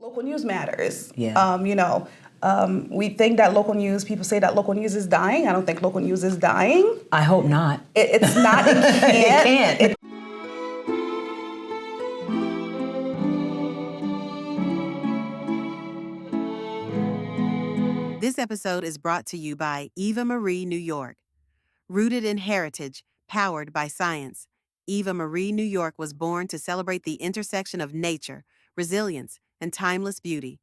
Local news matters. Yeah. We think that local news, people say that local news is dying. I don't think local news is dying. I hope not. It's not, it can't. It can't. This episode is brought to you by Eva Marie New York. Rooted in heritage, powered by science, Eva Marie New York was born to celebrate the intersection of nature, resilience, and timeless beauty.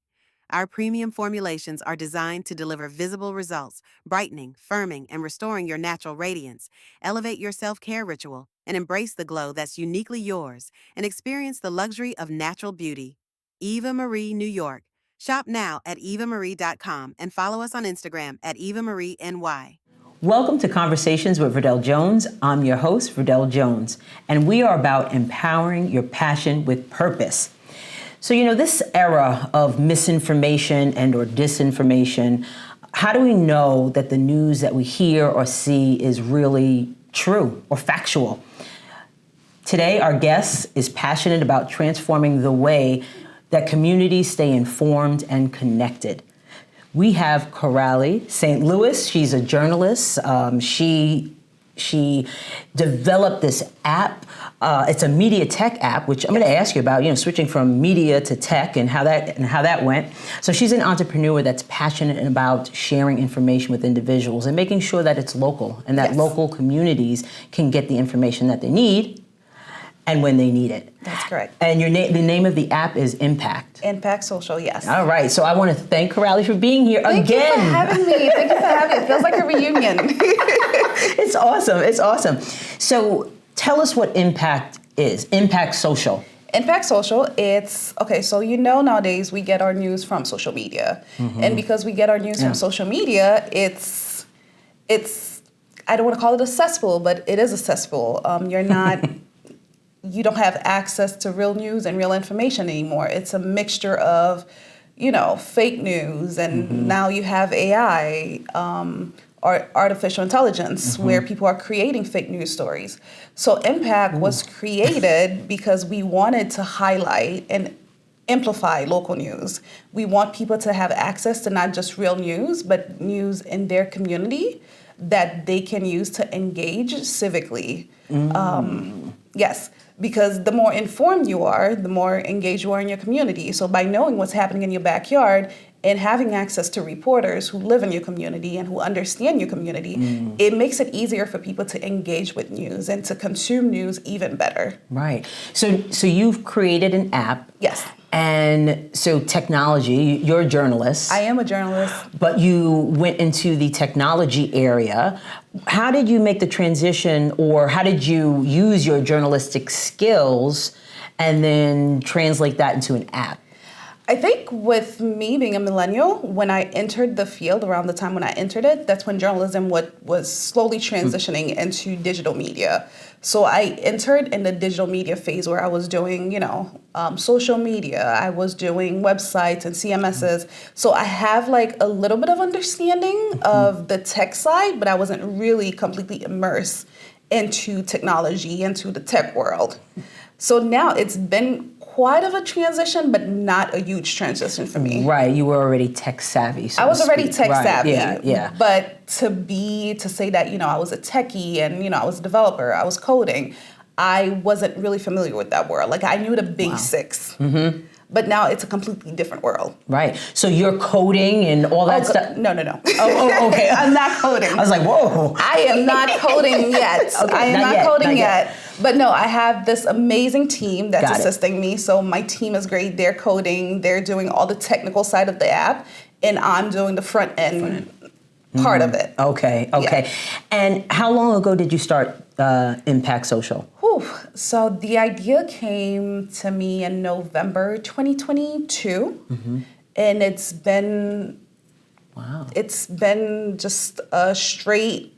Our premium formulations are designed to deliver visible results, brightening, firming, and restoring your natural radiance. Elevate your self-care ritual and embrace the glow that's uniquely yours and experience the luxury of natural beauty. Eva Marie New York. Shop now at evamarie.com and follow us on Instagram at EvaMarieNY. Welcome to Conversations with Verdel Jones. I'm your host, Verdel Jones, and we are about empowering your passion with purpose. So, this era of misinformation and or disinformation, how do we know that the news that we hear or see is really true or factual? Today, our guest is passionate about transforming the way that communities stay informed and connected. We have Coralie Saint-Louis. She's a journalist. She developed this app. It's a media tech app, which I'm going to ask you about. Switching from media to tech and how that went. So she's an entrepreneur that's passionate about sharing information with individuals and making sure that it's local and that local communities can get the information that they need and when they need it. That's correct. And the name of the app is Enpak Social, yes. All right. So I want to thank Coralie for being here again. Thank you for having me. It feels like a reunion. It's awesome. It's awesome. So tell us what Enpak is. Enpak Social. Enpak Social, nowadays we get our news from social media. Mm-hmm. And because we get our news from social media, it's I don't want to call it a cesspool, but it is a cesspool. You don't have access to real news and real information anymore. It's a mixture of, fake news, and now you have AI, or artificial intelligence, where people are creating fake news stories. So Enpak was created because we wanted to highlight and amplify local news. We want people to have access to not just real news, but news in their community that they can use to engage civically. Yes. Because the more informed you are, the more engaged you are in your community. So by knowing what's happening in your backyard and having access to reporters who live in your community and who understand your community, it makes it easier for people to engage with news and to consume news even better. Right. So you've created an app. Yes. And so technology, you're a journalist. I am a journalist. But you went into the technology area. How did you make the transition, or how did you use your journalistic skills and then translate that into an app? I think with me being a millennial, when I entered the field, around the time when I entered it, that's when journalism was slowly transitioning into digital media. So I entered in the digital media phase where I was doing, social media. I was doing websites and CMSs. So I have a little bit of understanding of the tech side, but I wasn't really completely immersed into technology, into the tech world. So now it's been quite of a transition, but not a huge transition for me. Right, you were already tech savvy. I was already tech savvy. Yeah. But to say that, I was a techie and, I was a developer, I was coding, I wasn't really familiar with that world. I knew the basics. Wow. But now it's a completely different world. Right. So you're coding and all that stuff? No. Oh, okay. I'm not coding. I was like, whoa. I am not coding yet. Okay, I am not coding yet. But no, I have this amazing team that's assisting me. So my team is great. They're coding. They're doing all the technical side of the app. And I'm doing the front end part of it. Okay. Yeah. And how long ago did you start Enpak Social? So the idea came to me in November 2022, and it's been just a straight,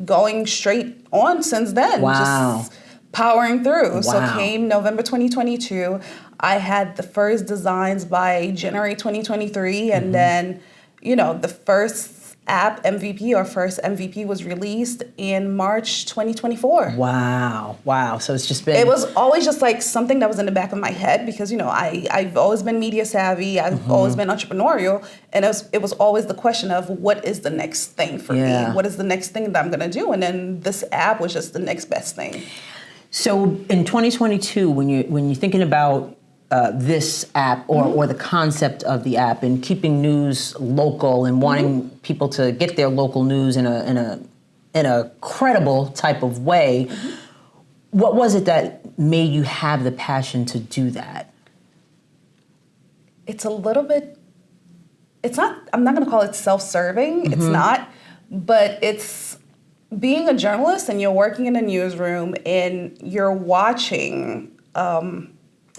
going straight on since then. Wow. Just powering through. Wow. So came November 2022. I had the first designs by January 2023, and then, the first app MVP, our first MVP, was released in March 2024. Wow. So it's just been... It was always just like something that was in the back of my head because, I've always been media savvy. I've always been entrepreneurial. And it was always the question of what is the next thing for me? What is the next thing that I'm going to do? And then this app was just the next best thing. So in 2022, when you're thinking about this app or the concept of the app and keeping news local and wanting people to get their local news in a credible type of way, what was it that made you have the passion to do that? It's a little bit, I'm not going to call it self-serving. It's not, but it's being a journalist and you're working in a newsroom and you're watching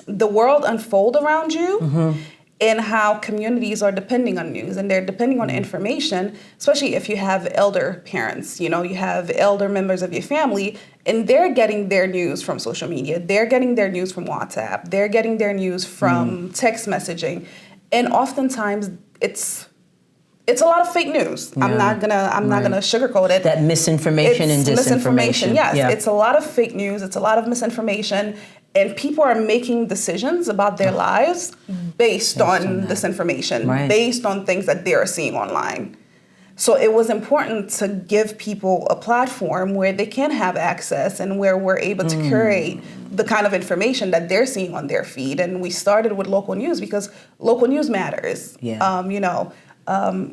the world unfold around you and how communities are depending on news and they're depending on information, especially if you have elder parents, you have elder members of your family and they're getting their news from social media. They're getting their news from WhatsApp. They're getting their news from text messaging. And oftentimes it's a lot of fake news. Yeah. I'm not gonna sugarcoat it. That misinformation and disinformation. Yes, it's a lot of fake news. It's a lot of misinformation. And people are making decisions about their lives based on this information, based on things that they are seeing online. So it was important to give people a platform where they can have access and where we're able to curate the kind of information that they're seeing on their feed. And we started with local news because local news matters. Yeah.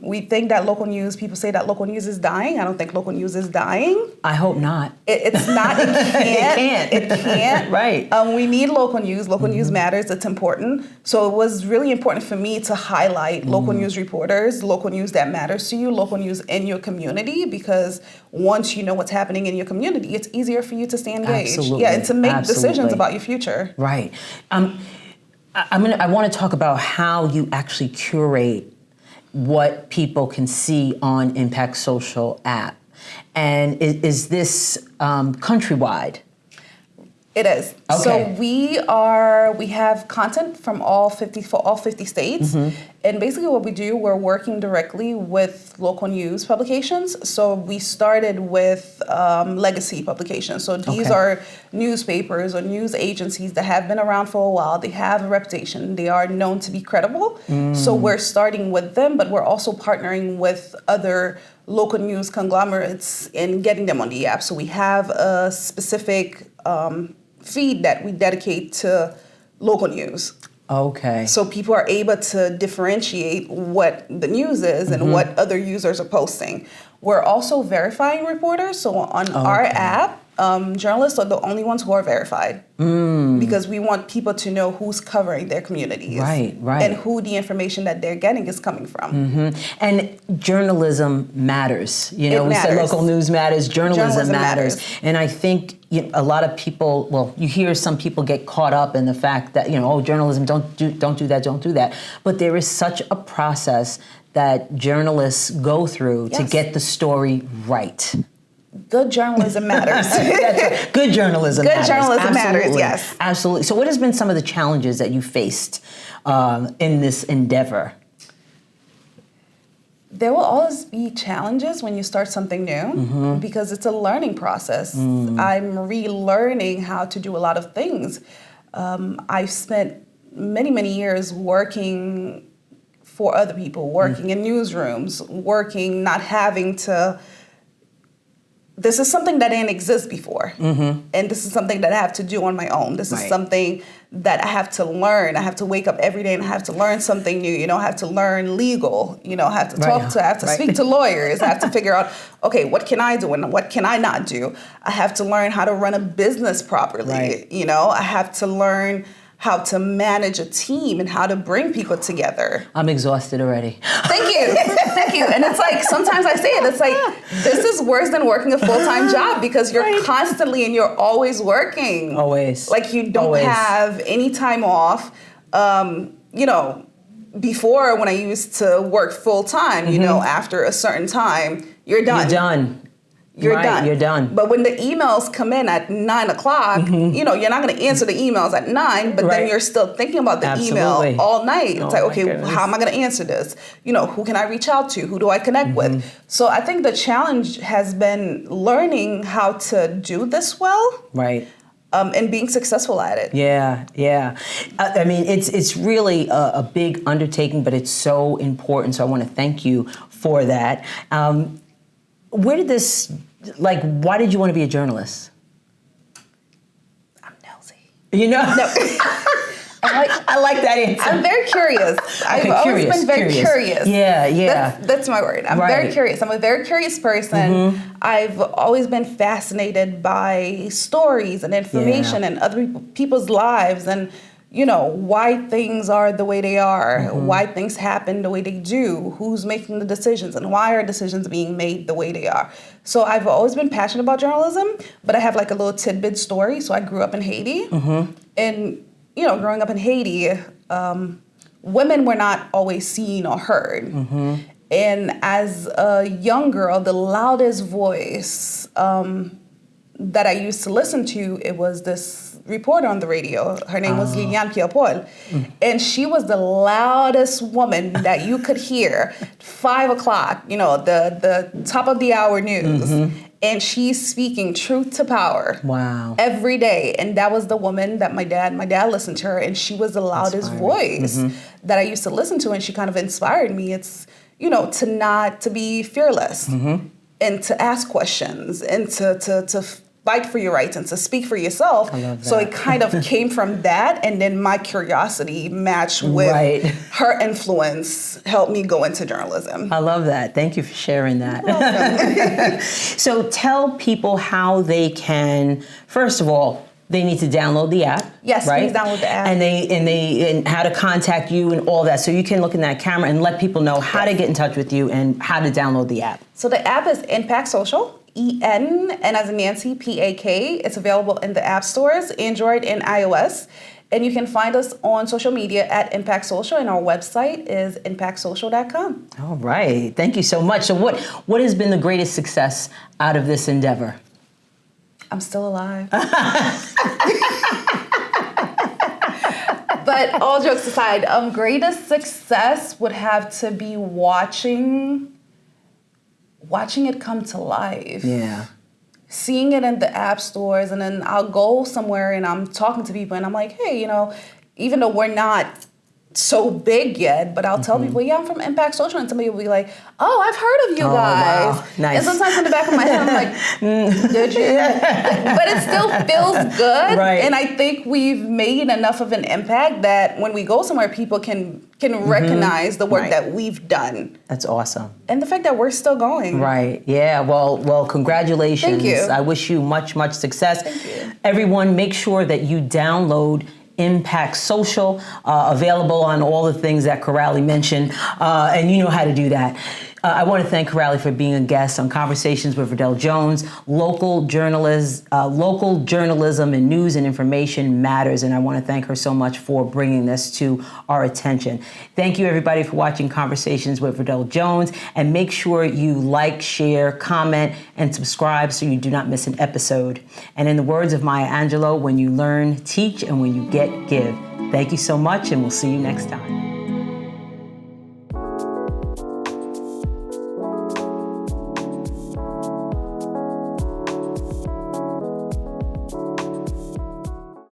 We think that local news, people say that local news is dying. I don't think local news is dying. I hope not. It's not. It can't. It can't. Right. We need local news. Local news matters. It's important. So it was really important for me to highlight local news reporters, local news that matters to you, local news in your community, because once you know what's happening in your community, it's easier for you to stay engaged. Absolutely. Yeah, and to make decisions about your future. Right. I want to talk about how you actually curate what people can see on Enpak Social app. And is this countrywide? It is. Okay. So we have content from all 50 states. And basically what we do, we're working directly with local news publications. So we started with legacy publications. So these are newspapers or news agencies that have been around for a while. They have a reputation. They are known to be credible. So we're starting with them, but we're also partnering with other local news conglomerates in getting them on the app. So we have a specific feed that we dedicate to local news. Okay. So people are able to differentiate what the news is and what other users are posting. We're also verifying reporters. So on our app, journalists are the only ones who are verified because we want people to know who's covering their communities. Right. And who the information that they're getting is coming from. And journalism matters. We said local news matters, journalism matters. And I think a lot of people, you hear some people get caught up in the fact that, journalism, don't do that. But there is such a process that journalists go through to get the story right. Good journalism matters. That's right. Good journalism matters. Good journalism matters, yes. Absolutely. So what has been some of the challenges that you faced in this endeavor? There will always be challenges when you start something new because it's a learning process. I'm relearning how to do a lot of things. I've spent many, many years working for other people, working in newsrooms, not having to... This is something that didn't exist before. And this is something that I have to do on my own. This is something that I have to learn. I have to wake up every day and I have to learn something new. I have to learn legal. I have to talk to, I have to speak to lawyers. I have to figure out, okay, what can I do and what can I not do? I have to learn how to run a business properly. I have to learn how to manage a team and how to bring people together. I'm exhausted already. Thank you. Thank you. And it's like, sometimes I say it, it's like, this is worse than working a full-time job because you're constantly and you're always working. Always. Like you don't have any time off. Before when I used to work full-time, after a certain time, you're done. You're done. you're done. You're done. But when the emails come in at 9 o'clock, you're not going to answer the emails at 9, but then you're still thinking about the email all night. It's like, okay, how am I going to answer this? Who can I reach out to? Who do I connect with? So I think the challenge has been learning how to do this well. Right. And being successful at it. Yeah. I mean, it's really a big undertaking, but it's so important. So I want to thank you for that. Where did this, why did you want to be a journalist? I'm nosy. No. I like that answer. I'm very curious. I've always been very curious. Yeah. That's my word. I'm very curious. I'm a very curious person. I've always been fascinated by stories and information and other people's lives and, why things are the way they are, why things happen the way they do, who's making the decisions, and why are decisions being made the way they are. So I've always been passionate about journalism, but I have a little tidbit story. So I grew up in Haiti, and growing up in Haiti, women were not always seen or heard. And as a young girl, the loudest voice that I used to listen to, it was this reporter on the radio. Her name was Liliane Pierre-Paul. And she was the loudest woman that you could hear. 5 o'clock, the top of the hour news. And she's speaking truth to power. Wow. Every day. And that was the woman that my dad listened to her, and she was the loudest voice that I used to listen to, and she kind of inspired me. It's, to be fearless and to ask questions and to fight for your rights and to speak for yourself. I love that. So it kind of came from that, and then my curiosity matched with her influence helped me go into journalism. I love that. Thank you for sharing that. So tell people how they can, first of all, they need to download the app. Yes, right? please download the app. And how to contact you and all that. So you can look in that camera and let people know how to get in touch with you and how to download the app. So the app is Enpak Social. EN, and as in Nancy, PAK. It's available in the app stores, Android and iOS. And you can find us on social media at Enpak Social, and our website is enpaksocial.com. All right. Thank you so much. So what has been the greatest success out of this endeavor? I'm still alive. But all jokes aside, greatest success would have to be watching it come to life. Yeah. Seeing it in the app stores, and then I'll go somewhere and I'm talking to people and I'm like, hey, even though we're not so big yet, but I'll tell people, I'm from Enpak Social, and somebody will be like, oh, I've heard of you guys. Wow. Nice. And sometimes in the back of my head, I'm like, did you? But it still feels good. Right. And I think we've made enough of an impact that when we go somewhere, people can recognize the work that we've done. That's awesome. And the fact that we're still going. Right. Yeah. Well, congratulations. Thank you. I wish you much, much success. Thank you. Everyone, make sure that you download Enpak Social, available on all the things that Coralie mentioned, and you know how to do that. I want to thank Coralie for being a guest on Conversations with Verdel Jones. Local journalism and news and information matters, and I want to thank her so much for bringing this to our attention. Thank you, everybody, for watching Conversations with Verdel Jones, and make sure you like, share, comment, and subscribe so you do not miss an episode. And in the words of Maya Angelou, when you learn, teach, and when you get, give. Thank you so much, and we'll see you next time.